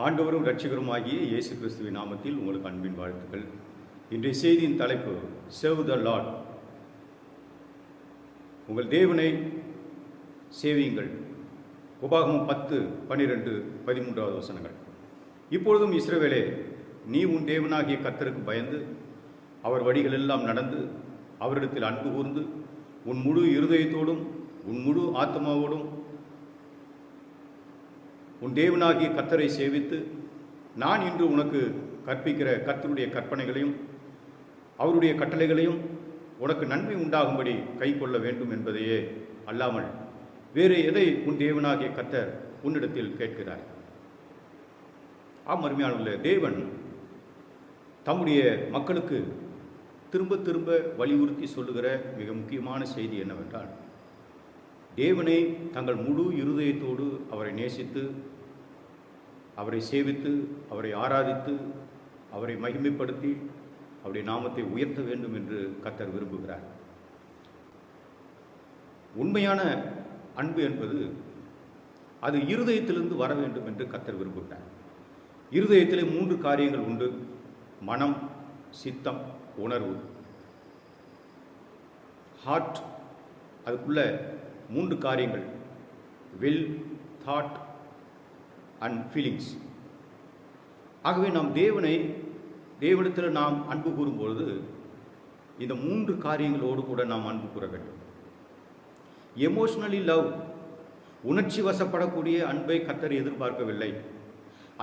ஆண்டவரும் இரட்சகருமாகிய இயேசு கிறிஸ்துவின் நாமத்தில் உங்களுக்கு அன்பின் வாழ்த்துக்கள். இன்றைய செய்தியின் தலைப்பு சர்வ் த லார்ட். உங்கள் தேவனை சேவியுங்கள். உபாகமம் 10:12-13 வசனங்கள். இப்பொழுதும் இஸ்ரவேலே, நீ உன் தேவனாகிய கர்த்தருக்கு பயந்து அவர் வழிகளெல்லாம் நடந்து அவரிடத்தில் அன்பு கூர்ந்து உன் முழு இருதயத்தோடும் உன் முழு ஆத்மாவோடும் உன் தேவனாகிய கர்த்தரை சேவித்து நான் இன்று உனக்கு கற்பிக்கிற கர்த்தருடைய கற்பனைகளையும் அவருடைய கட்டளைகளையும் உனக்கு நன்மை உண்டாகும்படி கை கொள்ள வேண்டும் என்பதையே அல்லாமல் வேறு எதை உன் தேவனாகிய கர்த்தர் உன்னிடத்தில் கேட்கிறார்? அருமையானவர்களே, தேவன் தம்முடைய மக்களுக்கு திரும்ப திரும்ப வலியுறுத்தி சொல்லுகிற மிக முக்கியமான செய்தி என்னவென்றால், தேவனை தங்கள் முழு இருதயத்தோடு அவரை நேசித்து அவரை சேவித்து அவரை ஆராதித்து அவரை மகிமைப்படுத்தி அவருடைய நாமத்தை உயர்த்த வேண்டும் என்று கர்த்தர் விரும்புகிறார். உண்மையான அன்பு என்பது அது இருதயத்திலிருந்து வர வேண்டும் என்று கர்த்தர் விரும்புகிறார். இருதயத்திலே 3 காரியங்கள் உண்டு: மனம், சித்தம், உணர்வு. ஹார்ட், அதுக்குள்ள 3 காரியங்கள்: வில், தாட் அண்ட் ஃபீலிங்ஸ். ஆகவே நாம் தேவனிடத்தில் நாம் அன்பு கூறும்பொழுது இந்த 3 காரியங்களோடு கூட நாம் அன்பு கூற வேண்டும். எமோஷனலி லவ், உணர்ச்சி வசப்படக்கூடிய அன்பை கர்த்தர் எதிர்பார்க்கவில்லை.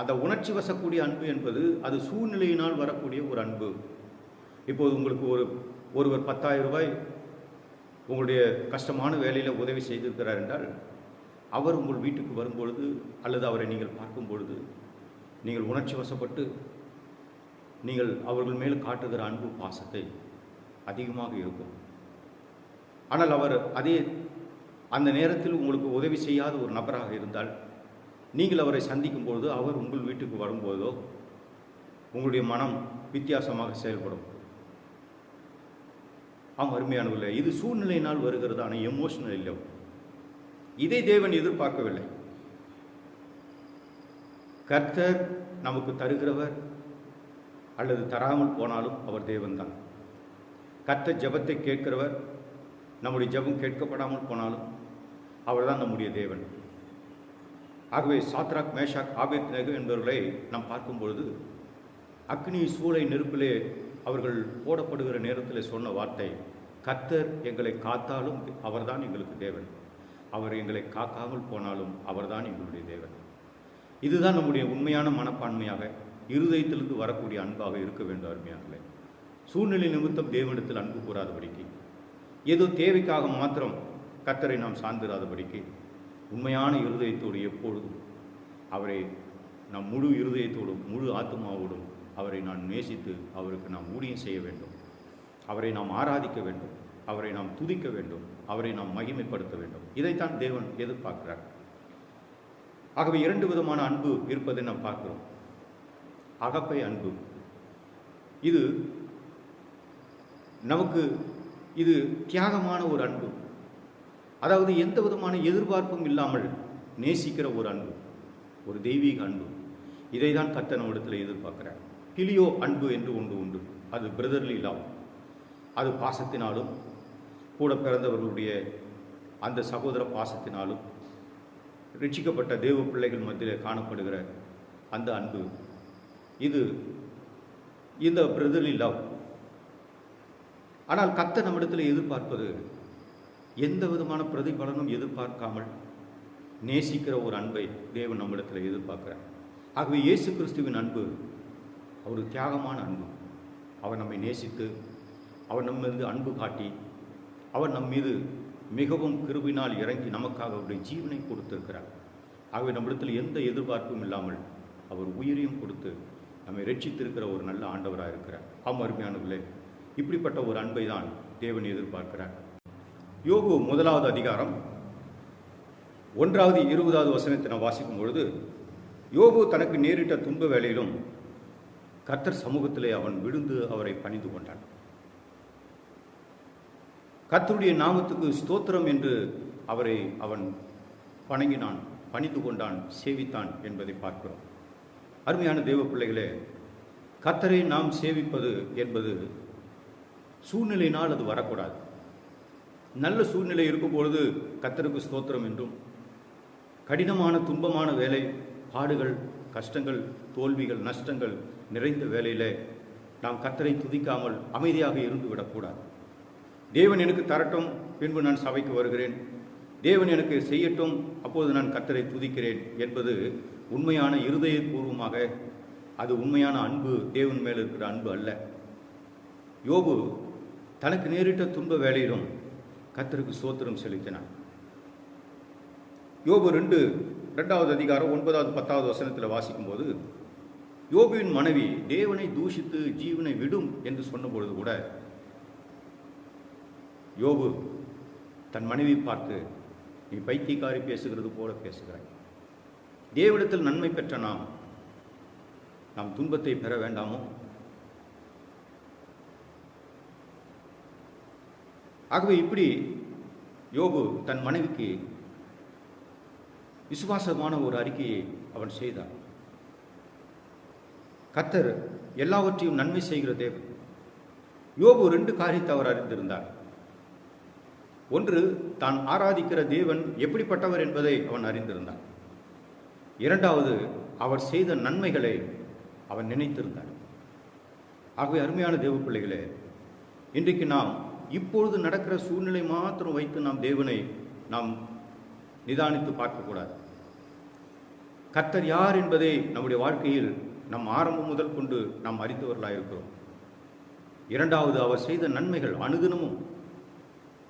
அந்த உணர்ச்சி வசக்கூடிய அன்பு என்பது அது சூழ்நிலையினால் வரக்கூடிய ஒரு அன்பு. இப்போது உங்களுக்கு ஒருவர் 10,000 ரூபாய் உங்களுடைய கஷ்டமான வேலையில் உதவி செய்திருக்கிறார் என்றால், அவர் உங்கள் வீட்டுக்கு வரும்பொழுது அல்லது அவரை நீங்கள் பார்க்கும் பொழுது நீங்கள் உணர்ச்சி வசப்பட்டு நீங்கள் அவர்கள் மேல் காட்டுகிற அன்பு பாசத்தை அதிகமாக இருக்கும். ஆனால் அவர் அந்த நேரத்தில் உங்களுக்கு உதவி செய்யாத ஒரு நபராக இருந்தால், நீங்கள் அவரை சந்திக்கும் பொழுது அவர் உங்கள் வீட்டுக்கு வரும்போதோ உங்களுடைய மனம் வித்தியாசமாக செயல்படும். அருமையானவில்லை, இது சூழ்நிலையினால் வருகிறதான எமோஷனல் இல்லை. இதை தேவன் எதிர்பார்க்கவில்லை. கர்த்தர் நமக்கு தருகிறவர் அல்லது தராமல் போனாலும் அவர் தேவன்தான். கர்த்தர் ஜெபத்தை கேட்கிறவர், நம்முடைய ஜெபம் கேட்கப்படாமல் போனாலும் அவர்தான் நம்முடைய தேவன். ஆகவே சாத்ராக், மேஷாக், ஆபேத்நேகோ என்பவர்களை நாம் பார்க்கும் பொழுது அக்னி சூளை நெருப்பிலே அவர்கள் போடப்படுகிற நேரத்தில் சொன்ன வார்த்தை, கர்த்தர் எங்களை காத்தாலும் அவர்தான் எங்களுக்கு தேவன், அவர் எங்களை காக்காமல் போனாலும் அவர்தான் எங்களுடைய தேவன். இதுதான் நம்முடைய உண்மையான மனப்பான்மையாக இருதயத்திலிருந்து வரக்கூடிய அன்பாக இருக்க வேண்டும். அருமையானவர்களே, சூழ்நிலை நிமித்தம் தேவனிடத்தில் அன்பு கூறாதபடிக்கு, ஏதோ தேவைக்காக மாத்திரம் கர்த்தரை நாம் சார்ந்திராதபடிக்கு, உண்மையான இருதயத்தோடு எப்பொழுதும் அவரை நாம் முழு இருதயத்தோடும் முழு ஆத்மாவோடும் அவரை நான் நேசித்து அவருக்கு நாம் ஊழியம் செய்ய வேண்டும், அவரை நாம் ஆராதிக்க வேண்டும், அவரை நாம் துதிக்க வேண்டும், அவரை நாம் மகிமைப்படுத்த வேண்டும். இதைத்தான் தேவன் எதிர்பார்க்கிறார். ஆகவே 2 விதமான அன்பு இருப்பதை நாம் பார்க்கிறோம். அகப்பை அன்பு, இது நமக்கு இது தியாகமான ஒரு அன்பு. அதாவது எந்த விதமான எதிர்பார்ப்பும் இல்லாமல் நேசிக்கிற ஒரு அன்பு, ஒரு தெய்வீக அன்பு. இதை தான் கர்த்தர் நம்மிடத்தில் எதிர்பார்க்கிறார். பிலியோ அன்பு என்று ஒன்று உண்டு. அது பிரதர்லி லவ். அது பாசத்தினாலும் கூட பிறந்தவர்களுடைய அந்த சகோதர பாசத்தினாலும் ரட்சிக்கப்பட்ட தேவ பிள்ளைகள் மத்தியில் காணப்படுகிற அந்த அன்பு, இது இந்த பிரதர்லி லவ். ஆனால் கர்த்தர் நம்மிடத்தில் எதிர்பார்ப்பது எந்த விதமான பிரதிபலனும் எதிர்பார்க்காமல் நேசிக்கிற ஒரு அன்பை தேவன் நம்மிடத்தில் எதிர்பார்க்கிறார். ஆகவே இயேசு கிறிஸ்துவின் அன்பு ஒரு தியாகமான அன்பு. அவர் நம்மை நேசித்து அவர் நம்மிருந்து அன்பு காட்டி அவர் நம் மீது மிகவும் கிருபையினால் இறங்கி நமக்காக அவருடைய ஜீவனை கொடுத்திருக்கிறார். ஆகவே நம்மிடத்தில் எந்த எதிர்பார்ப்பும் இல்லாமல் அவர் உயிரையும் கொடுத்து நம்மை ரட்சித்திருக்கிற ஒரு நல்ல ஆண்டவராக இருக்கிறார். அருமையானவர்களே, இப்படிப்பட்ட ஒரு அன்பை தான் தேவன் எதிர்பார்க்கிறார். யோபு 1வது அதிகாரம் 1வது 20வது வசனத்தை நாம் வாசிக்கும் பொழுது, யோபு தனக்கு நேரிட்ட துன்ப வேளையிலும் கர்த்தர் சமூகத்திலே அவன் விழுந்து அவரை பணிந்து கொண்டான். கர்த்தருடைய நாமத்துக்கு ஸ்தோத்திரம் என்று அவரை அவன் வணங்கினான், பணிந்து கொண்டான், சேவித்தான் என்பதை பார்க்கிறோம். அருமையான தேவ பிள்ளைகளே, கர்த்தரை நாம் சேவிப்பது என்பது சூழ்நிலையினால் அது வரக்கூடாது. நல்ல சூழ்நிலை இருக்கும் பொழுது கர்த்தருக்கு ஸ்தோத்திரம் என்றும், கடினமான துன்பமான வேலை, பாடுகள், கஷ்டங்கள், தோல்விகள், நஷ்டங்கள் நிறைந்த வேலையில் நாம் கர்த்தரை துதிக்காமல் அமைதியாக இருந்து விடக்கூடாது. தேவன் எனக்கு தரட்டும், பின்பு நான் சபைக்கு வருகிறேன், தேவன் எனக்கு செய்யட்டும், அப்போது நான் கர்த்தரை துதிக்கிறேன் என்பது உண்மையான இருதயபூர்வமாக, அது உண்மையான அன்பு, தேவன் மேல் இருக்கிற அன்பு அல்ல. யோபு தனக்கு நேரிட்ட துன்ப வேளையிலும் கர்த்தருக்கு ஸ்தோத்திரம் செலுத்தினான். யோபு 2வது அதிகாரம் 9வது 10வது வசனத்தில் வாசிக்கும்போது, யோபுவின் மனைவி தேவனை தூஷித்து ஜீவனை விடும் என்று சொன்ன பொழுது கூட யோபு தன் மனைவி பார்த்து, நீ பைத்தியக்காரி பேசுகிறது போல பேசுகிறாய். தேவனிடத்தில் நன்மை பெற்ற நாம் துன்பத்தை பெற வேண்டாமோ? ஆகவே இப்படி யோபு தன் மனைவிக்கு விசுவாசமான ஒரு அறிக்கையை அவன் செய்தான். கர்த்தர் எல்லாவற்றையும் நன்மை செய்கிற தேவன். யோபு 2 காரியத்தை அவர் அறிந்திருந்தார். ஒன்று, தான் ஆராதிக்கிற தேவன் எப்படிப்பட்டவர் என்பதை அவன் அறிந்திருந்தான். 2வது, அவர் செய்த நன்மைகளை அவன் நினைத்திருந்தார். ஆகவே அருமையான தேவ பிள்ளைகளே, இன்றைக்கு நாம் இப்பொழுது நடக்கிற சூழ்நிலை மாத்திரம் வைத்து நாம் தேவனை நாம் நிதானித்து பார்க்கக்கூடாது. கர்த்தர் யார் என்பதை நம்முடைய வாழ்க்கையில் நம் ஆரம்பம் முதல் கொண்டு நாம் அறிந்தவர்களாக இருக்கிறோம். 2வது, அவர் செய்த நன்மைகள் அனுதினமும்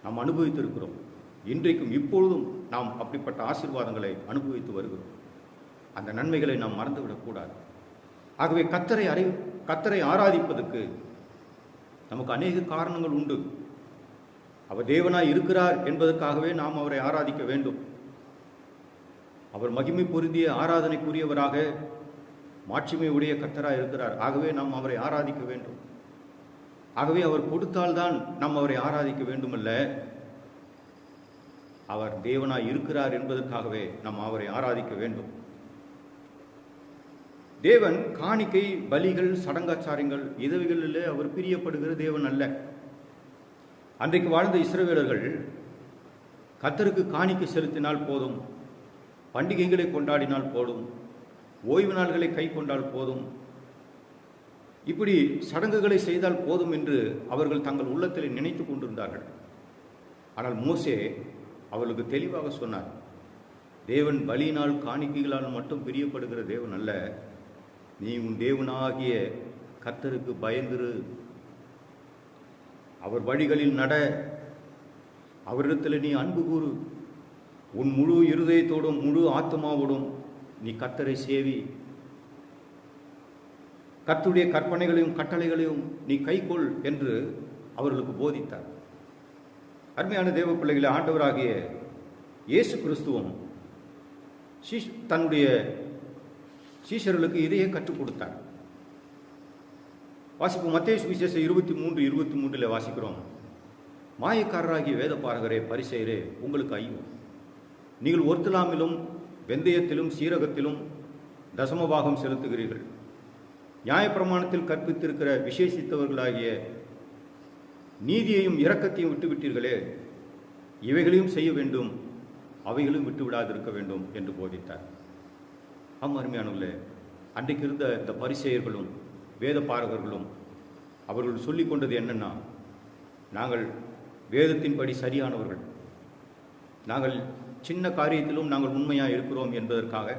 நாம் அனுபவித்திருக்கிறோம். இன்றைக்கும் இப்பொழுதும் நாம் அப்படிப்பட்ட ஆசீர்வாதங்களை அனுபவித்து வருகிறோம். அந்த நன்மைகளை நாம் மறந்துவிடக்கூடாது. ஆகவே கர்த்தரை ஆராதிப்பதற்கு நமக்கு அநேக காரணங்கள் உண்டு. அவர் தேவனாய் இருக்கிறார் என்பதற்காகவே நாம் அவரை ஆராதிக்க வேண்டும். அவர் மகிமை பொருந்திய ஆராதனைக்குரியவராக மாட்சிமை உடைய கர்த்தராய் இருக்கிறார். ஆகவே நாம் அவரை ஆராதிக்க வேண்டும். ஆகவே அவர் கொடுத்தால்தான் நாம் அவரை ஆராதிக்க வேண்டுமல்ல, அவர் தேவனாய் இருக்கிறார் என்பதற்காகவே நாம் அவரை ஆராதிக்க வேண்டும். தேவன் காணிக்கை, பலிகள், சடங்காச்சாரங்கள் இதுவைகளிலே அவர் பிரியப்படுகிற தேவன் அல்ல. அன்றைக்கு வாழ்ந்த இஸ்ரவேலர்கள் கர்த்தருக்கு காணிக்கை செலுத்தினால் போதும், பண்டிகைகளை கொண்டாடினால் போதும், ஓய்வு நாள்களை கை கொண்டால் போதும், இப்படி சடங்குகளை செய்தால் போதும் என்று அவர்கள் தங்கள் உள்ளத்தில் நினைத்து கொண்டிருந்தார்கள். ஆனால் மோசே அவர்களுக்கு தெளிவாக சொன்னார், தேவன் பலியினால் காணிக்கைகளால் மட்டும் பிரியப்படுகிற தேவன் அல்ல, நீ உன் தேவனாகிய கர்த்தருக்கு பயந்திரு, அவர் வழிகளில் நட, அவரிடத்தில் நீ அன்பு கூறு, உன் முழு இருதயத்தோடும் முழு ஆத்மாவோடும் நீ கர்த்தரை சேவி, கர்த்தருடைய கற்பனைகளையும் கட்டளைகளையும் நீ கைக்கொள் என்று அவர்களுக்கு போதித்தார். அருமையான தேவ பிள்ளைகளை, ஆண்டவராகிய இயேசு கிறிஸ்துவும் தன்னுடைய சீஷர்களுக்கு இதையே கற்றுக் கொடுத்தார். வாசிப்போம். மத்தேயு சுவிசேஷம் 23:23 வாசிக்கிறோம். மாயக்காரராகிய வேத பாரகரே, பரிசேயரே, உங்களுக்கு ஐயோ, நீங்கள் ஒர்த்தலாமிலும் வெந்தயத்திலும் சீரகத்திலும் தசமபாகம் செலுத்துகிறீர்கள், நியாயப்பிரமாணத்தில் கற்பித்திருக்கிற விசேஷித்தவர்களாகிய நீதியையும் இரக்கத்தையும் விட்டுவிட்டீர்களே, இவைகளையும் செய்ய வேண்டும், அவைகளும் விட்டுவிடாதிருக்க வேண்டும் என்று போதித்தார். அருமையானவர்களே, அன்றைக்கு இருந்த இந்த பரிசேயர்களும் வேத பாரகர்களும் அவர்கள் சொல்லிக் கொண்டது என்னன்னா, நாங்கள் வேதத்தின்படி சரியானவர்கள், நாங்கள் சின்ன காரியத்திலும் நாங்கள் உண்மையாக இருக்கிறோம் என்பதற்காக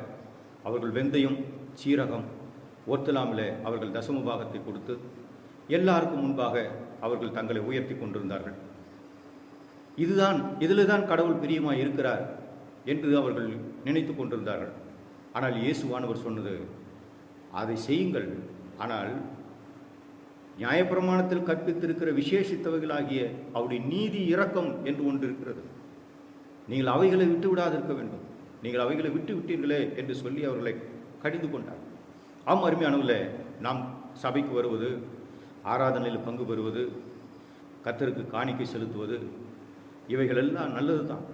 அவர்கள் வெந்தயம், சீரகம், ஒர்த்தலாமில் அவர்கள் தசமபாகத்தை கொடுத்து எல்லாருக்கும் முன்பாக அவர்கள் தங்களை உயர்த்தி கொண்டிருந்தார்கள். இதில் தான் கடவுள் பிரியமாக இருக்கிறார் என்று அவர்கள் நினைத்து கொண்டிருந்தார்கள். ஆனால் இயேசுவானவர் சொன்னது, அதை செய்யுங்கள், ஆனால் நியாயப்பிரமாணத்தில் கற்பித்திருக்கிற விசேஷித்தவைகளாகிய அவருடைய நீதி இரக்கம் என்று ஒன்று இருக்கிறது, நீங்கள் அவைகளை விட்டு விடாதிருக்க வேண்டும், நீங்கள் அவைகளை விட்டு விட்டீர்களே என்று சொல்லி அவர்களை கடிந்து கொண்டார். அருமையானவர்களே, நாம் சபைக்கு வருவது, ஆராதனையில் பங்கு பெறுவது, கர்த்தருக்கு காணிக்கை செலுத்துவது, இவைகள் எல்லாம் நல்லது தான்.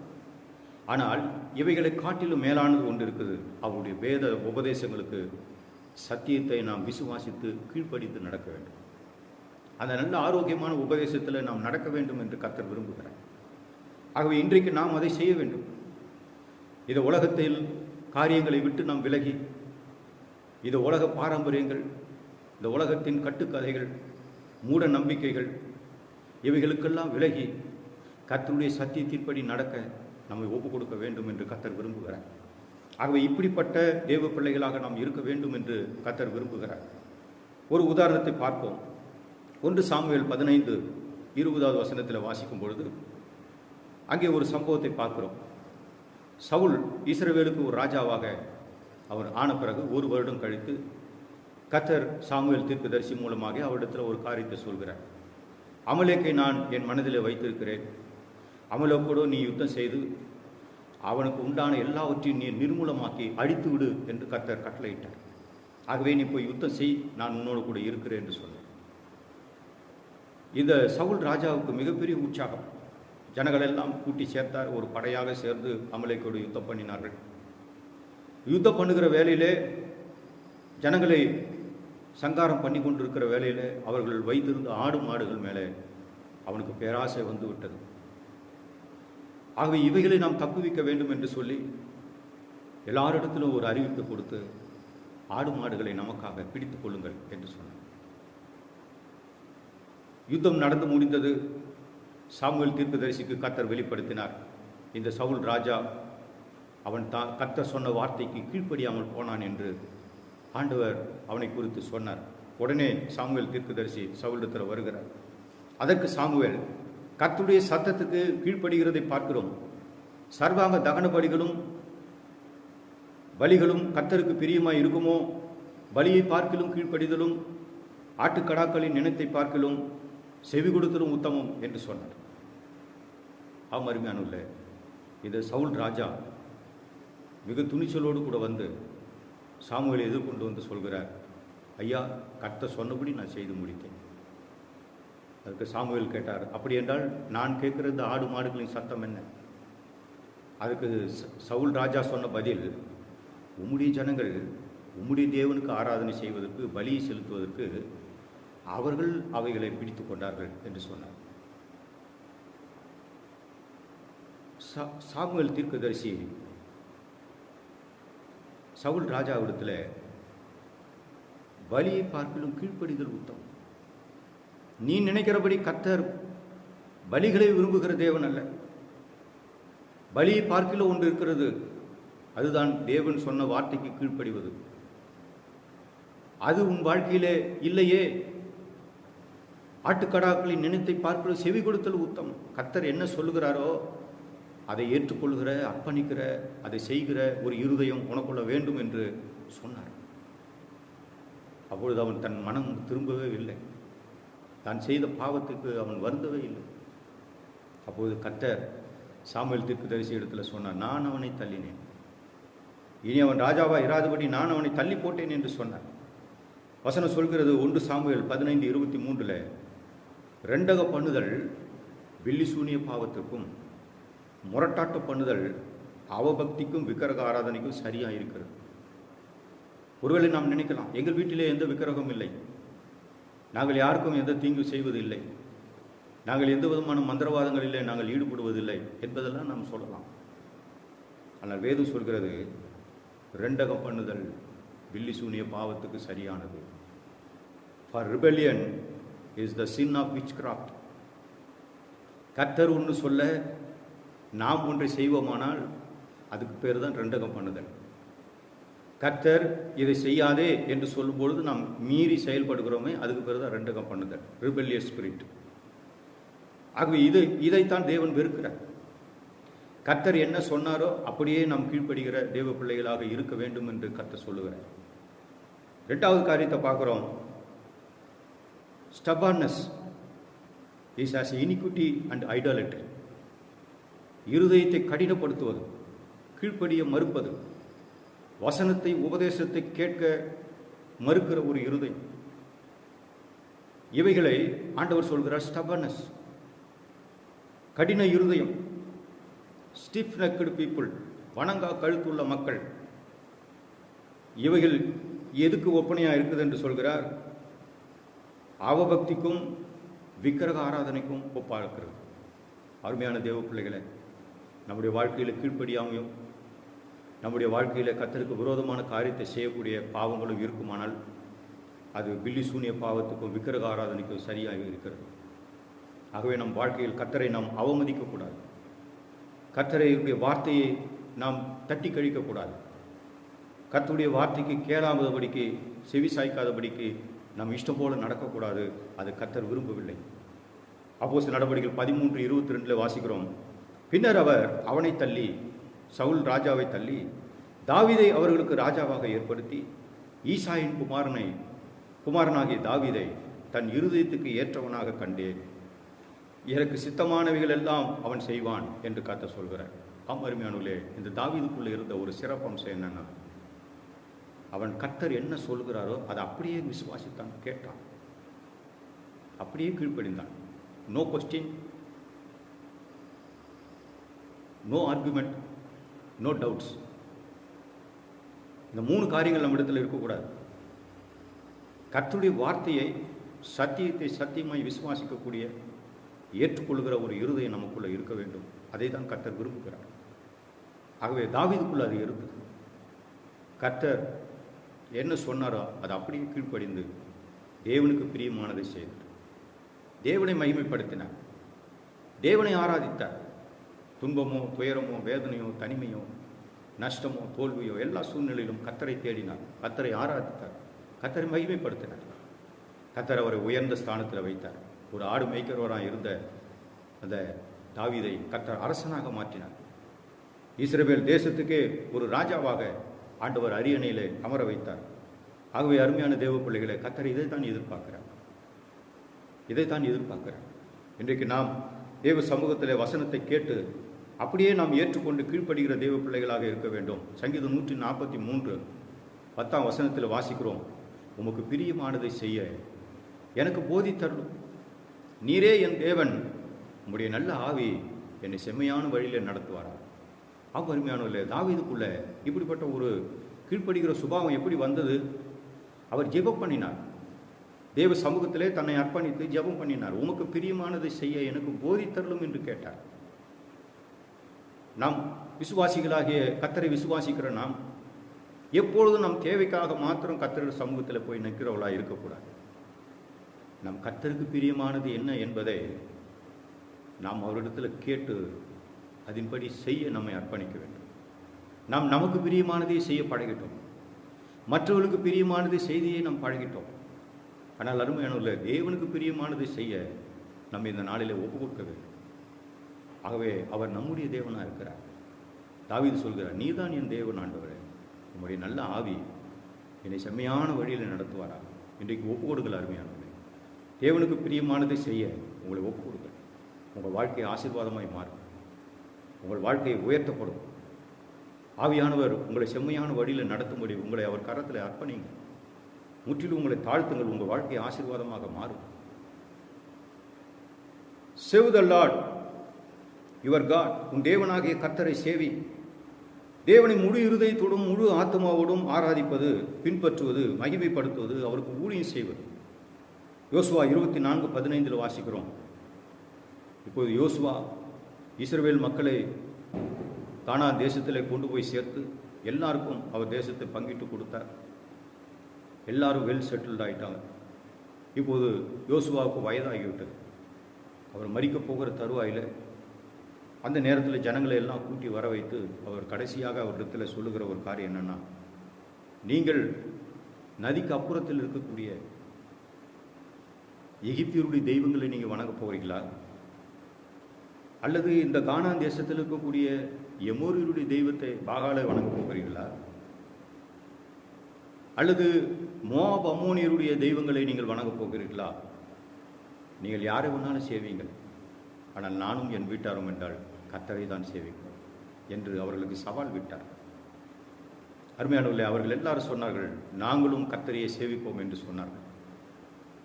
ஆனால் இவைகளை காட்டிலும் மேலானது ஒன்று இருக்குது, அவருடைய வேத உபதேசங்களுக்கு சத்தியத்தை நாம் விசுவாசித்து கீழ்ப்படித்து நடக்க வேண்டும். அந்த நல்ல ஆரோக்கியமான உபதேசத்தில் நாம் நடக்க வேண்டும் என்று கர்த்தர் விரும்புகிறார். ஆகவே இன்றைக்கு நாம் அதை செய்ய வேண்டும். இந்த உலகத்தில் காரியங்களை விட்டு நாம் விலகி, இந்த உலக பாரம்பரியங்கள், இந்த உலகத்தின் கட்டுக்கதைகள், மூட நம்பிக்கைகள், இவைகளுக்கெல்லாம் விலகி கர்த்தருடைய சத்தியத்தின்படி நடக்க நம்மை ஒப்புக் கொடுக்க வேண்டும் என்று கர்த்தர் விரும்புகிறார். ஆகவே இப்படிப்பட்ட தேவ பிள்ளைகளாக நாம் இருக்க வேண்டும் என்று கர்த்தர் விரும்புகிறார். ஒரு உதாரணத்தை பார்ப்போம். 1 சாமுவேல் 15:20 வசனத்தில் வாசிக்கும் பொழுது அங்கே ஒரு சம்பவத்தை பார்க்கிறோம். சவுல் இஸ்ரவேலுக்கு ஒரு ராஜாவாக அவர் ஆன பிறகு 1 வருடம் கழித்து கர்த்தர் சாமுவேல் தீர்க்கதரிசி மூலமாக அவரிடத்தில் ஒரு காரியத்தை சொல்கிறார். அமலேக்கை நான் என் மனதில் வைத்திருக்கிறேன், அமலேக்கோடு நீ யுத்தம் செய்து அவனுக்கு உண்டான எல்லாவற்றையும் நீ நிர்மூலமாக்கி அழித்து விடு என்று கர்த்தர் கட்டளையிட்டார். ஆகவே நீ போய் யுத்தம் செய், நான் உன்னோடு கூட இருக்கிறேன் என்று சொன்னார். இந்த சவுல் ராஜாவுக்கு மிகப்பெரிய உற்சாகம். ஜனங்கள் எல்லாம் கூட்டி சேர்த்தார். ஒரு படையாக சேர்ந்து அமலேக்கோடு யுத்தம் பண்ணினார்கள். யுத்தம் பண்ணுகிற வேலையிலே, ஜனங்களை சங்காரம் பண்ணி கொண்டிருக்கிற வேலையில் அவர்கள் வைத்திருந்த ஆடு மாடுகள் மேலே அவனுக்கு பேராசை வந்து விட்டது. ஆகவே இவைகளை நாம் தப்புவிக்க வேண்டும் என்று சொல்லி எல்லாரிடத்திலும் ஒரு அறிவிப்பை கொடுத்து ஆடு மாடுகளை நமக்காக பிடித்துக் கொள்ளுங்கள் என்று சொன்னார். யுத்தம் நடந்து முடிந்தது. சாமுவேல் தீர்க்கதரிசிக்கு கர்த்தர் வெளிப்படுத்தினார். இந்த சவுல் ராஜா அவன் கர்த்தர் சொன்ன வார்த்தைக்கு கீழ்ப்படியாமல் போனான் என்று ஆண்டவர் அவனை குறித்து சொன்னார். உடனே சாமுவேல் தீர்க்கதரிசி சவுலிடத்தில் வருகிறார். அதற்கு சாமுவேல் கர்த்தருடைய சத்தத்துக்கு கீழ்ப்படுகிறதை பார்க்கிறோம். சர்வாங்க தகன பலிகளும் கர்த்தருக்கு பிரியமாய் இருக்குமோ? பலியை பார்க்கிலும் கீழ்ப்படிதலும் ஆட்டுக்கடாக்களின் நினைத்தை பார்க்கிலும் செவி கொடுத்தலும் உத்தமம் என்று சொன்னார். அருமையானுள்ள இந்த சவுல் ராஜா மிக துணிச்சலோடு கூட வந்து சாமுவேலை எதிர்கொண்டு வந்து சொல்கிறார், ஐயா, கர்த்தர் சொன்னபடி நான் செய்து முடித்தேன். அதுக்கு சாமுவேல் கேட்டார், அப்படி என்றால் நான் கேட்கிறது ஆடு மாடுகளின் சத்தம் என்ன? அதுக்கு சவுல் ராஜா சொன்ன பதில், உம்முடைய ஜனங்கள் உம்முடைய தேவனுக்கு ஆராதனை செய்வதற்கு, பலியை செலுத்துவதற்கு அவர்கள் அவைகளை பிடித்து கொண்டார்கள் என்று சொன்னார். சாமுவேல் தீர்க்கதரிசி சவுல் ராஜாவிடத்தில் பலியை பார்க்கிலும் கீழ்ப்படிதல் உத்தமம். நீ நினைக்கிறபடி கர்த்தர் பலிகளை விரும்புகிற தேவன் அல்ல. பலியை பார்க்கில ஒன்று இருக்கிறது, அதுதான் தேவன் சொன்ன வார்த்தைக்கு கீழ்ப்படிவது. அது உன் வாழ்க்கையிலே இல்லையே. ஆட்டுக்கடாக்களின் நினைத்தை பார்க்கிற செவி கொடுத்தல் உத்தமம். கர்த்தர் என்ன சொல்லுகிறாரோ அதை ஏற்றுக்கொள்கிற, அர்ப்பணிக்கிற, அதை செய்கிற ஒரு இருதயம் உனக்குள்ள வேண்டும் என்று சொன்னார். அப்பொழுது அவன் தன் மனம் திரும்பவே இல்லை. தான் செய்த பாவத்துக்கு அவன் வருந்தவே இல்லை. அப்போது கர்த்தர் சாமுவேல் தீர்க்கதரிசி இடத்துல சொன்னார், நான் அவனை தள்ளினேன், இனி அவன் ராஜாவா இராதபடி நான் அவனை தள்ளி போட்டேன் என்று சொன்னார். வசனம் சொல்கிறது 1 சாமுவேல் 15:23 ரெண்டக பண்ணுதல் வில்லி சூனிய பாவத்திற்கும் முரட்டாட்ட பண்ணுதல் அவபக்திக்கும் விக்கிரக ஆராதனைக்கும் சரியாக இருக்கிறது. ஒருவேளை நாம் நினைக்கலாம், எங்கள் வீட்டிலே எந்த விக்கிரகம் இல்லை, நாங்கள் யாருக்கும் எந்த தீங்கு செய்வதில்லை, நாங்கள் எந்த விதமான மந்திரவாதங்களிலே நாங்கள் ஈடுபடுவதில்லை என்பதெல்லாம் நாம் சொல்லலாம். ஆனால் வேதம் சொல்கிறது ரெண்டகம் பண்ணுதல் வில்லி சூனிய பாவத்துக்கு சரியானது. For rebellion is the sin of witchcraft. கர்த்தர் ஒன்று சொல்ல நாம் ஒன்றை செய்வோமானால் அதுக்கு பேர் தான் ரெண்டகம் பண்ணுதல். கர்த்தர் இதை செய்யாதே என்று சொல்லும்பொழுது நாம் மீறி செயல்படுகிறோமே, அதுக்கு பேர் தான் ரெண்டகம் பண்ணுதல், ரிபெல்லியஸ் ஸ்பிரிட். ஆகவே இதைத்தான் தேவன் வெறுக்கிறார். கர்த்தர் என்ன சொன்னாரோ அப்படியே நாம் கீழ்ப்படுகிற தேவ பிள்ளைகளாக இருக்க வேண்டும் என்று கர்த்தர் சொல்லுகிறார். 2வது காரியத்தை பார்க்கிறோம். stubbornness is as iniquity and idolatry. இருதயத்தை கடினப்படுத்துவது, கீழ்ப்படிய மறுப்பது, வசனத்தை உபதேசத்தை கேட்க மறுக்கிற ஒரு இருதயம், இவைகளை ஆண்டவர் சொல்கிறார் stubbornness, கடின இருதயம், stiff necked people, வணங்கா கழுத்துள்ள மக்கள், இவைகள் எதுக்கு ஒப்பனையாக இருக்குது என்று சொல்கிறார்? அவபக்திக்கும் விக்கிரக ஆராதனைக்கும் ஒப்பாக இருக்கிறது. அருமையான தேவ பிள்ளைகளை, நம்முடைய வாழ்க்கையில் கீழ்ப்படியாமையும் நம்முடைய வாழ்க்கையில் கர்த்தருக்கு விரோதமான காரியத்தை செய்யக்கூடிய பாவங்களும் இருக்குமானால் அது பில்லி சூனிய பாவத்துக்கும் விக்கிரக ஆராதனைக்கும் சரியாக இருக்கிறது. ஆகவே நம் வாழ்க்கையில் கர்த்தரை நாம் அவமதிக்கக்கூடாது. கர்த்தருடைய வார்த்தையை நாம் தட்டி கழிக்கக்கூடாது. கர்த்தருடைய வார்த்தைக்கு கேளாதபடிக்கு, செவி சாய்க்காதபடிக்கு நம் இஷ்டம் போல நடக்கக்கூடாது. அது கர்த்தர் விரும்பவில்லை. அப்போஸ்தலர் நடவடிக்கைகள் 13:22 வாசிக்கிறோம். பின்னர் அவர் அவனை தள்ளி, சவுல் ராஜாவை தள்ளி, தாவீதை அவர்களுக்கு ராஜாவாக ஏற்படுத்தி, ஈசாயின் குமாரனாகிய தாவீதை தன் இருதயத்துக்கு ஏற்றவனாக கண்டேன். எனக்கு சித்தமானவைகள் எல்லாம் அவன் செய்வான் என்று கர்த்தர் சொல்கிறார். அருமையானவர்களே, இந்த தாவீதுக்குள்ளே இருந்த ஒரு சிறப்பம்சம் என்னன்னா, அவன் கர்த்தர் என்ன சொல்கிறாரோ அதை அப்படியே விசுவாசித்தான், கேட்டான், அப்படியே கீழ்ப்படிந்தான். No question, no argument, no doubts. இந்த 3 காரியங்கள் நம்ம இடத்துல இருக்கக்கூடாது. கர்த்தருடைய வார்த்தையை, சத்தியத்தை சத்தியமாய் விசுவாசிக்கக்கூடிய, ஏற்றுக்கொள்கிற ஒரு இருதயம் நமக்குள்ளே இருக்க வேண்டும். அதை தான் கர்த்தர் விரும்புகிறார். ஆகவே தாவீதுக்குள்ள அது இருந்தது. கர்த்தர் என்ன சொன்னாரோ அதை அப்படியே கீழ்ப்படிந்து தேவனுக்கு பிரியமானதை செய்தார். தேவனை மகிமைப்படுத்தினார், தேவனை ஆராதித்தார். துன்பமோ, துயரமோ, வேதனையோ, தனிமையோ, நஷ்டமோ, தோல்வியோ, எல்லா சூழ்நிலையிலும் கர்த்தரை தேடினார், கர்த்தரை ஆராதித்தார், கர்த்தரை மகிமைப்படுத்தினார். கர்த்தர் அவரை உயர்ந்த ஸ்தானத்தில் வைத்தார். ஒரு ஆடு மேய்க்கிறவராக இருந்த அந்த தாவீதை கர்த்தர் அரசனாக மாற்றினார். இஸ்ரவேல் தேசத்துக்கே ஒரு ராஜாவாக ஆண்டவர் அரியணையிலே அமர வைத்தார். ஆகவே அருமையான தேவ பிள்ளைகளை, கர்த்தர் இதைத்தான் எதிர்பார்க்கிறார், இதைத்தான் எதிர்பார்க்கிறார். இன்றைக்கு நாம் தேவ சமூகத்தில் வசனத்தை கேட்டு அப்படியே நாம் ஏற்றுக்கொண்டு கீழ்ப்படுகிற தேவ பிள்ளைகளாக இருக்க வேண்டும். சங்கீதம் 143 10ஆம் வசனத்தில் வாசிக்கிறோம். உமக்கு பிரியமானதை செய்ய எனக்கு போதித்தருளும். நீரே என் தேவன், உம்முடைய நல்ல ஆவி என்னை செம்மையான வழியில் நடத்துவாரா. அருமையானவர்களே, தாவீதுக்குள்ள இப்படிப்பட்ட ஒரு கீழ்ப்படுகிற சுபாவம் எப்படி வந்தது? அவர் ஜெபம் பண்ணினார், தேவ சமூகத்திலே தன்னை அர்ப்பணித்து ஜெபம் பண்ணினார். உமக்கு பிரியமானதை செய்ய எனக்கு போதித்தருளும் என்று கேட்டார். நாம் விசுவாசிகளாகிய கர்த்தரை விசுவாசிக்கிற நாம் எப்பொழுதும் நம் தேவைக்காக மாத்திரம் கர்த்தருடைய சமூகத்தில் போய் நிற்கிறவர்களாக இருக்கக்கூடாது. நம் கர்த்தருக்கு பிரியமானது என்ன என்பதை நாம் அவரிடத்தில் கேட்டு அதன்படி செய்ய நம்மை அர்ப்பணிக்க வேண்டும். நாம் நமக்கு பிரியமானதை செய்ய பழகிட்டோம், மற்றவர்களுக்கு பிரியமானதை செய்தியை நாம் பழகிட்டோம். ஆனால் அருமையானவர்களே, தேவனுக்கு பிரியமானதை செய்ய நம்ம இந்த நாளிலே ஒப்பு கொடுக்க வேண்டும். ஆகவே அவர் நம்முடைய தேவனாக இருக்கிறார். தாவீது சொல்கிறார், நீதான் என் தேவன் ஆண்டவரே, உங்களுடைய நல்ல ஆவி என்னை செம்மையான வழியில் நடத்துவாரா. இன்றைக்கு ஒப்பு கொடுக்கல அருமையானவர்களே, தேவனுக்கு பிரியமானதை செய்ய உங்களை ஒப்பு கொடுக்க. உங்கள் வாழ்க்கை ஆசீர்வாதமாய் மாறும், உங்கள் வாழ்க்கையை உயர்த்தப்படும். ஆவியானவர் உங்களை செம்மையான வழியில் நடத்தும்படி உங்களை அவர் கரத்தில் அர்ப்பணிங்க. முற்றிலும் உங்களை தாழ்த்துங்கள், உங்கள் வாழ்க்கை ஆசீர்வாதமாக மாறும். Save the Lord your God. உன் தேவனாகிய கர்த்தரை சேவி. தேவனை முழு இருதயத்தோடும் முழு ஆத்மாவோடும் ஆராதிப்பது, பின்பற்றுவது, மகிமைப்படுத்துவது, அவருக்கு ஊழியம் செய்வது. யோசுவா 24:15 வாசிக்கிறோம். இப்போது யோசுவா இஸ்ரவேல் மக்களை கானான் தேசத்தில் கொண்டு போய் சேர்த்து எல்லாருக்கும் அவர் தேசத்தை பங்கிட்டு கொடுத்தார். எல்லாரும் வெல் செட்டில்ட் ஆகிட்டாங்க. இப்போது யோசுவாவுக்கு வயதாகிவிட்டது. அவர் மரிக்க போகிற தருவாயில் அந்த நேரத்தில் ஜனங்களை எல்லாம் கூட்டி வர வைத்து அவர் கடைசியாக அவரிடத்தில் சொல்லுகிற ஒரு காரியம் என்னென்னா, நீங்கள் நதிக்கு அப்புறத்தில் இருக்கக்கூடிய எகிப்தியருடைய தெய்வங்களை நீங்கள் வணங்க போகிறீங்களா, அல்லது இந்த கானான் தேசத்தில் இருக்கக்கூடிய எமோரியருடைய தெய்வத்தை பாகாலை வணங்க போகிறீர்களா, அல்லது மோவாப் அம்மோனியருடைய தெய்வங்களை நீங்கள் வணங்க போகிறீர்களா? நீங்கள் யாரை வேணாலும் சேவிங்கள், ஆனால் நானும் என் வீட்டாரும் என்றால் கர்த்தரை தான் சேவிப்போம் என்று அவர்களுக்கு சவால் விட்டார். அருமையானவர்களே, அவர்கள் எல்லாரும் சொன்னார்கள், நாங்களும் கர்த்தரையை சேவிப்போம் என்று சொன்னார்கள்.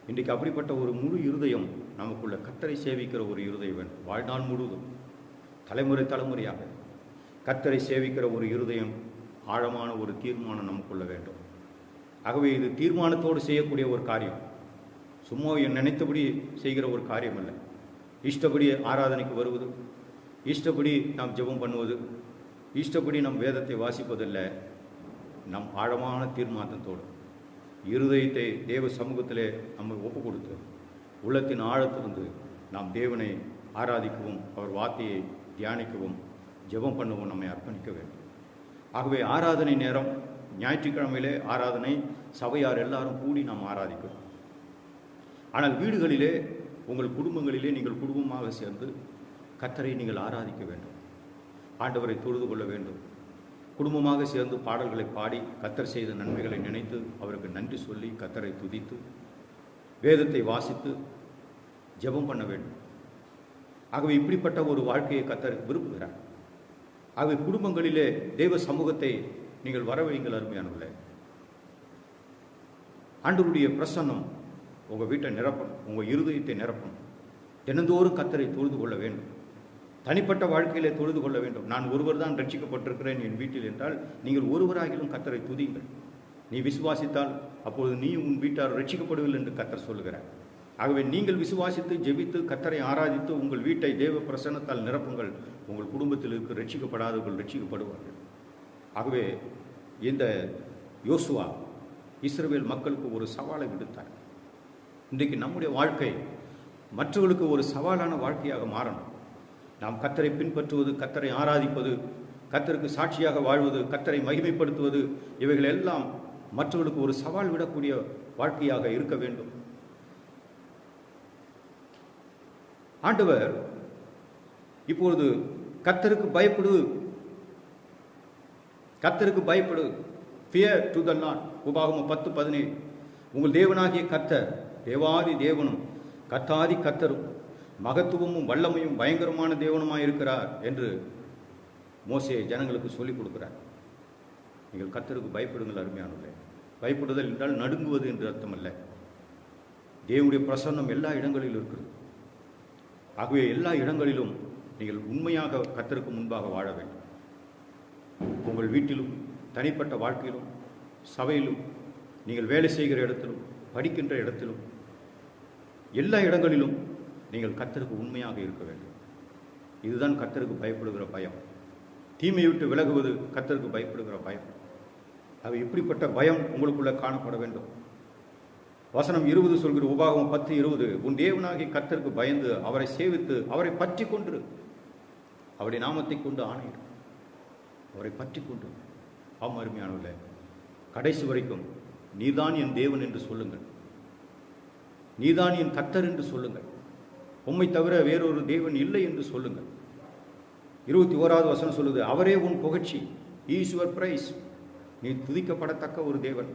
இன்றைக்கு அப்படிப்பட்ட ஒரு முழு இருதயம் நமக்குள்ள, கர்த்தரை சேவிக்கிற ஒரு இருதயம் வேண்டும். வாழ்நாள் முழுவதும் தலைமுறை தலைமுறையாக கர்த்தரை சேவிக்கிற ஒரு இருதயம், ஆழமான ஒரு தீர்மானம் நமக்குள்ள வேண்டும். ஆகவே இது தீர்மானத்தோடு செய்யக்கூடிய ஒரு காரியம், சும்மா நினைத்தபடி செய்கிற ஒரு காரியம் அல்ல. இஷ்டப்படி ஆராதனைக்கு வருவது, இஷ்டப்படி நாம் ஜெபம் பண்ணுவது, இஷ்டப்படி நம் வேதத்தை வாசிப்பதில்ல. நம் ஆழமான தீர்மானத்தோடு இருதயத்தை தேவ சமூகத்திலே நம்ம ஒப்பு கொடுத்து உள்ளத்தின் ஆழத்திலிருந்து நாம் தேவனை ஆராதிக்கவும் அவர் வார்த்தையை தியானிக்கவும் ஜெபம் பண்ணவும் நம்மை அர்ப்பணிக்க வேண்டும். ஆகவே ஆராதனை நேரம் ஞாயிற்றுக்கிழமையிலே ஆராதனை, சபையார் எல்லாரும் கூடி நாம் ஆராதிக்கிறோம். ஆனால் வீடுகளிலே உங்கள் குடும்பங்களிலே நீங்கள் குடும்பமாக சேர்ந்து கர்த்தரை நீங்கள் ஆராதிக்க வேண்டும், ஆண்டவரை தொழுது கொள்ள வேண்டும். குடும்பமாக சேர்ந்து பாடல்களை பாடி கர்த்தர் செய்த நன்மைகளை நினைத்து அவருக்கு நன்றி சொல்லி கர்த்தரை துதித்து வேதத்தை வாசித்து ஜெபம் பண்ண வேண்டும். ஆகவே இப்படிப்பட்ட ஒரு வாழ்க்கையை கர்த்தர் விரும்புகிறார். ஆகவே குடும்பங்களிலே தேவ சமூகத்தை நீங்கள் வரவையுங்கள். அருமையானவர்களே, ஆண்டவருடைய பிரசன்னம் உங்கள் வீட்டை நிரப்பணும், உங்கள் இருதயத்தை நிரப்பணும். தினந்தோறும் கர்த்தரை தொழுது கொள்ள வேண்டும். தனிப்பட்ட வாழ்க்கையிலே தொழுது கொள்ள வேண்டும். நான் ஒருவர் தான் ரட்சிக்கப்பட்டிருக்கிறேன் என் வீட்டில் என்றால் நீங்கள் ஒருவராகிலும் கர்த்தரை துதியுங்கள். நீ விசுவாசித்தால் அப்பொழுது நீ உன் வீட்டார் ரட்சிக்கப்படுவீர்கள் என்று கர்த்தர் சொல்லுகிறார். ஆகவே நீங்கள் விசுவாசித்து ஜெபித்து கர்த்தரை ஆராதித்து உங்கள் வீட்டை தேவ பிரசன்னத்தால் நிரப்புங்கள். உங்கள் குடும்பத்தில் இருக்க ரட்சிக்கப்படாதவர்கள் ரட்சிக்கப்படுவார்கள். ஆகவே இந்த யோசுவா இஸ்ரவேல் மக்களுக்கு ஒரு சவாலை விடுத்தார். இன்றைக்கு நம்முடைய வாழ்க்கை மற்றவர்களுக்கு ஒரு சவாலான வாழ்க்கையாக மாறணும். நாம் கர்த்தரை பின்பற்றுவது, கர்த்தரை ஆராதிப்பது, கர்த்தருக்கு சாட்சியாக வாழ்வது, கர்த்தரை மகிமைப்படுத்துவது, இவைகள் எல்லாம் மற்றவர்களுக்கு ஒரு சவால் விடக்கூடிய வாழ்க்கையாக இருக்க வேண்டும். ஆண்டவர் இப்பொழுது கர்த்தருக்கு பயப்படு, கர்த்தருக்கு பயப்படு, fear to the Lord. உபாகமம் 10:17. உங்கள் தேவனாகிய கர்த்தர் தேவாதி தேவனும் கர்த்தாதி கர்த்தரும் மகத்துவமும் வல்லமையும் பயங்கரமான தேவனுமாய் இருக்கிறார் என்று மோசே ஜனங்களுக்கு சொல்லிக் கொடுக்கிறார். நீங்கள் கர்த்தருக்கு பயப்படுங்கள். அருமையானவர்களே, பயப்படுதல் என்றால் நடுங்குவது என்று அர்த்தமல்ல. தேவனுடைய பிரசன்னம் எல்லா இடங்களிலும் இருக்கிறது. ஆகவே எல்லா இடங்களிலும் நீங்கள் உண்மையாக கர்த்தருக்கு முன்பாக வாழ வேண்டும். உங்கள் வீட்டிலும் தனிப்பட்ட வாழ்க்கையிலும் சபையிலும் நீங்கள் வேலை செய்கிற இடத்திலும் படிக்கின்ற இடத்திலும் எல்லா இடங்களிலும் நீங்கள் கர்த்தருக்கு உண்மையாக இருக்க வேண்டும். இதுதான் கர்த்தருக்கு பயப்படுகிற பயம். தீமையை விட்டு விலகுவது கர்த்தருக்கு பயப்படுகிற பயம். அது இப்படிப்பட்ட பயம் உங்களுக்குள்ள காணப்பட வேண்டும். வசனம் 20 சொல்கிற உபாகமம் 10:20, உன் தேவனாகிய கர்த்தருக்கு பயந்து அவரை சேவித்து அவரை பற்றி கொண்டு அவருடைய நாமத்தை கொண்டு ஆணையிடு, அவரை பற்றி கொண்டு. ஆம் அருமையானவர்களே, கடைசி வரைக்கும் நீதான் என் தேவன் என்று சொல்லுங்கள், நீதான் என் கர்த்தர் என்று சொல்லுங்கள், உம்மை தவிர வேறொரு தேவன் இல்லை என்று சொல்லுங்கள். 21வது வசனம் சொல்லுது, அவரே உன் புகழ்ச்சி, he is your praise. நீ துதிக்கப்படத்தக்க ஒரு தேவன்,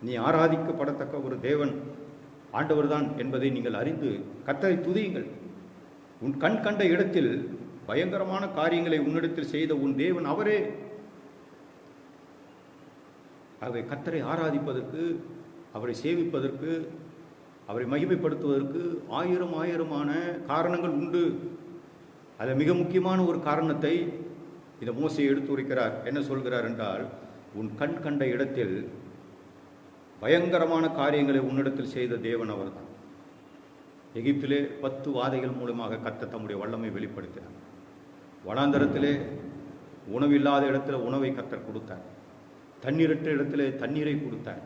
நீ ஆராதிக்கப்படத்தக்க ஒரு தேவன் ஆண்டவர் தான் என்பதை நீங்கள் அறிந்து கர்த்தரை துதியுங்கள். உன் கண் கண்ட இடத்தில் பயங்கரமான காரியங்களை உன்னிடத்தில் செய்த உன் தேவன் அவரே. ஆகவே கர்த்தரை ஆராதிப்பதற்கு, அவரை சேவிப்பதற்கு, அவரை மகிமைப்படுத்துவதற்கு ஆயிரமான காரணங்கள் உண்டு. அதில் மிக முக்கியமான ஒரு காரணத்தை இந்த மோசே எடுத்துரைக்கிறார். என்ன சொல்கிறார் என்றால், உன் கண் கண்ட இடத்தில் பயங்கரமான காரியங்களை உன்னிடத்தில் செய்த தேவன் அவர்தான். எகிப்திலே 10 வாதைகள் மூலமாக கர்த்தர் தம்முடைய வல்லமை வெளிப்படுத்தினார். வனாந்தரத்திலே உணவில்லாத இடத்துல உணவை கர்த்தர் கொடுத்தார். தண்ணீரற்ற இடத்துல தண்ணீரை கொடுத்தார்.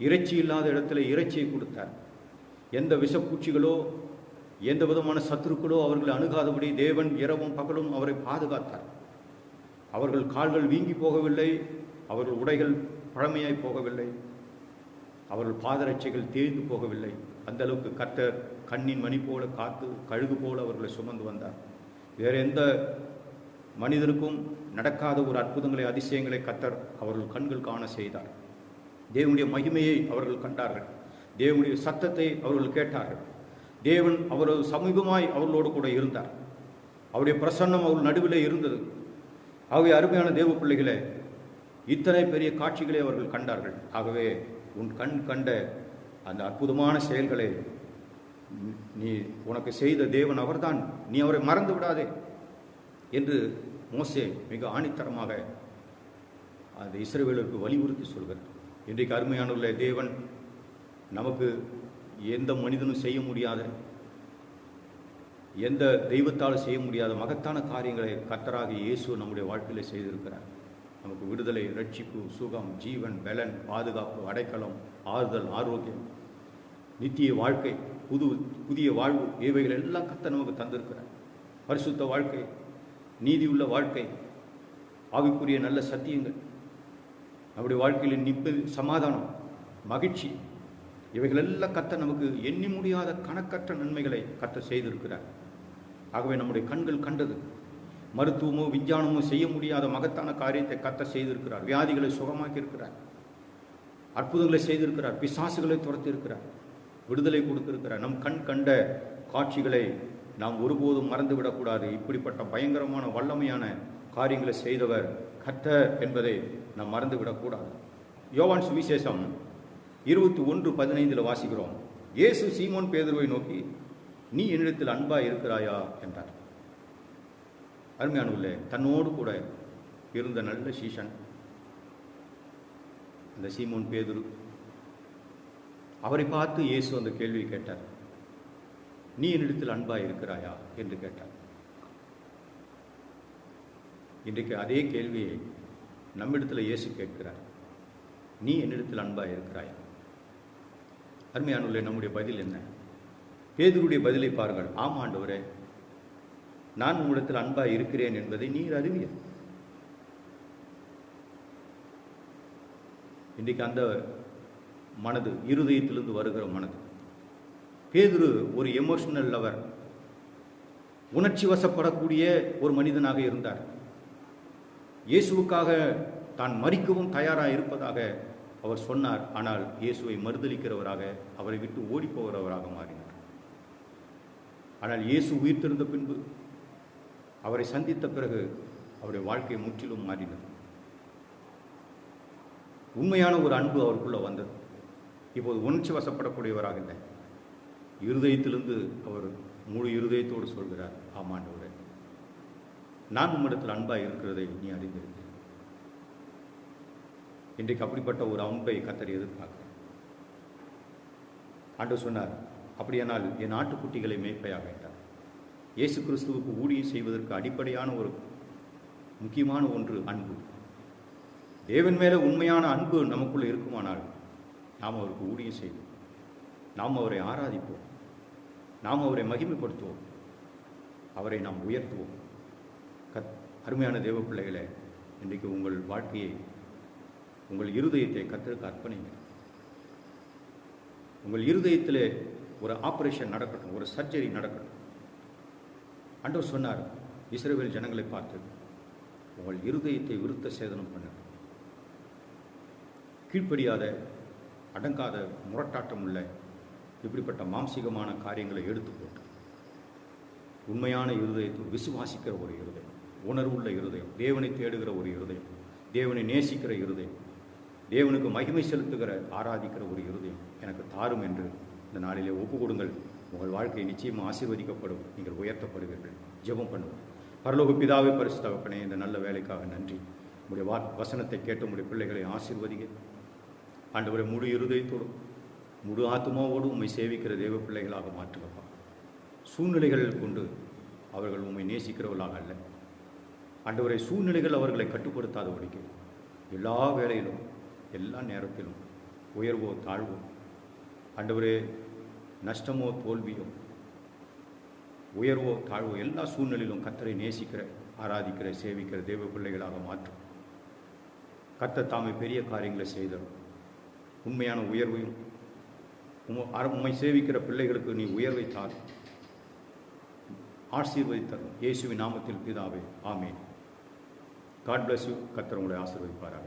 இறைச்சி இல்லாத இடத்துல இறைச்சியை கொடுத்தார். எந்த விஷப்பூச்சிகளோ எந்த விதமான சத்துருக்களோ அவர்களை அணுகாதபடி தேவன் இரவும் பகலும் அவரை பாதுகாத்தார். அவர்கள் கால்கள் வீங்கி போகவில்லை, அவர்கள் உடைகள் பழமையாய் போகவில்லை, அவர்கள் பாதரட்சைகள் தேய்ந்து போகவில்லை. அந்த அளவுக்கு கர்த்தர் கண்ணின் மணி போல காத்து கழுகு போல அவர்களை சுமந்து வந்தார். வேறு எந்த மனிதனுக்கும் நடக்காத ஒரு அற்புதங்களை அதிசயங்களை கர்த்தர் அவர்கள் கண்கள் காண செய்தார். தேவனுடைய மகிமையை அவர்கள் கண்டார்கள். தேவனுடைய சத்தத்தை அவர்கள் கேட்டார்கள். தேவன் அவரது சமீபமாய் அவர்களோடு கூட இருந்தார். அவருடைய பிரசன்னம் அவர்கள் நடுவிலே இருந்தது. ஆகவே அருமையான தேவ பிள்ளைகளே, இத்தனை பெரிய காட்சிகளை அவர்கள் கண்டார்கள். ஆகவே உன் கண் கண்ட அந்த அற்புதமான செயல்களை நீ உனக்கு செய்த தேவன் அவர்தான், நீ அவரை மறந்து விடாதே என்று மோசே மிக ஆணித்தரமாக அந்த இஸ்ரவேலருக்கு வலியுறுத்தி சொல்கிறார். இன்றைக்கு அருமையானுள்ள தேவன் நமக்கு எந்த மனிதனும் செய்ய முடியாத, எந்த தெய்வத்தாலும் செய்ய முடியாத மகத்தான காரியங்களை கர்த்தராகிய இயேசு நம்முடைய வாழ்க்கையில் செய்திருக்கிறார். நமக்கு விடுதலை, ரட்சிப்பு, சுகம், ஜீவன், பலன், பாதுகாப்பு, அடைக்கலம், ஆறுதல், ஆரோக்கியம், நித்திய வாழ்க்கை, புதிய வாழ்வு, இவைகள் எல்லாம் கர்த்தர் நமக்கு தந்திருக்கிறார். பரிசுத்த வாழ்க்கை, நீதியுள்ள வாழ்க்கை, ஆவிக்குரிய நல்ல சத்தியங்கள், நம்முடைய வாழ்க்கையில் நிம்மதி, சமாதானம், மகிழ்ச்சி, இவைகள் எல்லாம் கர்த்தர் நமக்கு எண்ணி முடியாத கணக்கற்ற நன்மைகளை கர்த்தர் செய்திருக்கிறார். ஆகவே நம்முடைய கண்கள் கண்டது, மருத்துவமோ விஞ்ஞானமோ செய்ய முடியாத மகத்தான காரியத்தை கர்த்தர் செய்திருக்கிறார். வியாதிகளை சுகமாக்கி இருக்கிறார், அற்புதங்களை செய்திருக்கிறார், பிசாசுகளை துரத்தி இருக்கிறார், விடுதலை கொடுத்திருக்கிறார். நம் கண் கண்ட காட்சிகளை நாம் ஒருபோதும் மறந்துவிடக்கூடாது. இப்படிப்பட்ட பயங்கரமான வல்லமையான காரியங்களை செய்தவர் கர்த்தர் என்பதை நாம் மறந்துவிடக்கூடாது. யோவான் சுவிசேஷம் 21:15 வாசிக்கிறோம். இயேசு சீமோன் பேதுருவை நோக்கி, நீ என்னிடத்தில் அன்பாய் இருக்கிறாயா என்றார். அருமையானவர்களே, தன்னோடு கூட இருந்த நல்ல சீஷன் அந்த சீமோன் பேதுரு, அவரை பார்த்து இயேசு அந்த கேள்வியை கேட்டார். நீ என்னிடத்தில் அன்பாய் இருக்கிறாயா என்று கேட்டார். இன்றைக்கு அதே கேள்வியை நம்மிடத்தில் இயேசு கேட்கிறார். நீ என்னிடத்தில் அன்பாய் இருக்கிறாயா? அருமையானவர்களே, நம்முடைய பதில் என்ன? பேதுருடைய பதிலை பாருங்கள். ஆம் ஆண்டவரே, நான் உம்மிடத்தில் அன்பாய் இருக்கிறேன் என்பதை நீர் அறிவீர். இன்றைக்கு அந்த மனது, இருதயத்திலிருந்து வருகிற மனது. பேதுரு ஒரு எமோஷனல் லவர், உணர்ச்சி வசப்படக்கூடிய ஒரு மனிதனாக இருந்தார். இயேசுவுக்காக தான் மரிக்கவும் தயாராக இருப்பதாக அவர் சொன்னார். ஆனால் இயேசுவை மறுதலிக்கிறவராக, அவரை விட்டு ஓடிப்போகிறவராக மாறினார். ஆனால் இயேசு உயிர்த்தெழுந்த பின்பு, அவரை சந்தித்த பிறகு அவருடைய வாழ்க்கை முற்றிலும் மாறினது. உண்மையான ஒரு அன்பு அவருக்குள்ள வந்தது. இப்போது உணர்ச்சி வசப்படக்கூடியவராக இல்லை, இருதயத்திலிருந்து அவர் முழு இருதயத்தோடு சொல்கிறார், ஆமாண்டவரே, நான் உம்மிடத்தில் அன்பாய் இருக்கிறதை நீ அறிந்திருக்கிறேன். இன்றைக்கு அப்படிப்பட்ட ஒரு அன்பை கர்த்தர் எதிர்பார்க்கிறார். ஆண்டவர் சொன்னார், அப்படியானால் என் ஆட்டுக்குட்டிகளை மேய்ப்பையாக என்றார். இயேசு கிறிஸ்துவுக்கு ஊழியம் செய்வதற்கு அடிப்படையான ஒரு முக்கியமான ஒன்று அன்பு. தேவன் மேலே உண்மையான அன்பு நமக்குள்ள இருக்குமானால் நாம் அவருக்கு ஊழியம் செய்வோம், நாம் அவரை ஆராதிப்போம், நாம் அவரை மகிமைப்படுத்துவோம், அவரை நாம் உயர்த்துவோம். அருமையான தேவ பிள்ளைகளே, இன்றைக்கு உங்கள் வாழ்க்கையை, உங்கள் இருதயத்தை கர்த்தருக்கு அர்ப்பணிங்க. உங்கள் இருதயத்தில் ஒரு ஆபரேஷன் நடக்கட்டும், ஒரு சர்ஜரி நடக்கட்டும். ஆண்டவர் சொன்னார் இஸ்ரவேல் ஜனங்களை பார்த்து, உங்கள் இருதயத்தை விருத்த சேதனம் பண்ணுங்க. கீழ்ப்படியாத, அடங்காத, முரட்டாட்டம் உள்ள இப்படிப்பட்ட மாம்சீகமான காரியங்களை எடுத்து போட்டு உண்மையான இருதயத்தை விசுவாசிக்கிற ஒரு இருதயம், உணர்வுள்ள இருதயம், தேவனை தேடுகிற ஒரு இருதயம், தேவனை நேசிக்கிற இருதயம், தேவனுக்கு மகிமை செலுத்துகிற, ஆராதிக்கிற ஒரு இருதயம் எனக்கு தாரும் என்று இந்த நாளிலே ஒப்பு கொடுங்கள். உங்கள் வாழ்க்கை நிச்சயமாக ஆசீர்வதிக்கப்படும், நீங்கள் உயர்த்தப்படுவீர்கள். ஜெபம் பண்ணுவோம். பரலோக பிதாவே, பரிசுத்த தகப்பனே, இந்த நல்ல வேலைக்காக நன்றி. உங்களுடைய வசனத்தை கேட்ட உங்களுடைய பிள்ளைகளை ஆசீர்வதிங்க ஆண்டவரை. முழு இருதயத்தோடும் முழு ஆத்மாவோடு உம்மை சேவிக்கிற தேவ பிள்ளைகளாக மாற்றுங்கப்பா. சூழ்நிலைகள் கொண்டு அவர்கள் உம்மை நேசிக்கிறவர்களாக அல்ல ஆண்டவரை. சூழ்நிலைகள் அவர்களை கட்டுப்படுத்தாதபடிக்கு எல்லா வேளையிலும், எல்லா நேரத்திலும், உயர்வோ தாழ்வோ ஆண்டவரே, நஷ்டமோ தோல்வியோ, உயர்வோ தாழ்வோ, எல்லா சூழ்நிலையிலும் கர்த்தரை நேசிக்கிற, ஆராதிக்கிற, சேவிக்கிற தேவ பிள்ளைகளாக மாற்றும். கர்த்தர் தாமே பெரிய காரியங்களை செய்தார். உண்மையான உயர்வையும் உம்மை சேவிக்கிற பிள்ளைகளுக்கு நீ உயர்வை தார், ஆசீர்வதித்தரும். இயேசுவின் நாமத்தில் பிதாவே, ஆமேன். God bless you. கர்த்தர் உங்களை ஆசீர்வதிப்பாராக.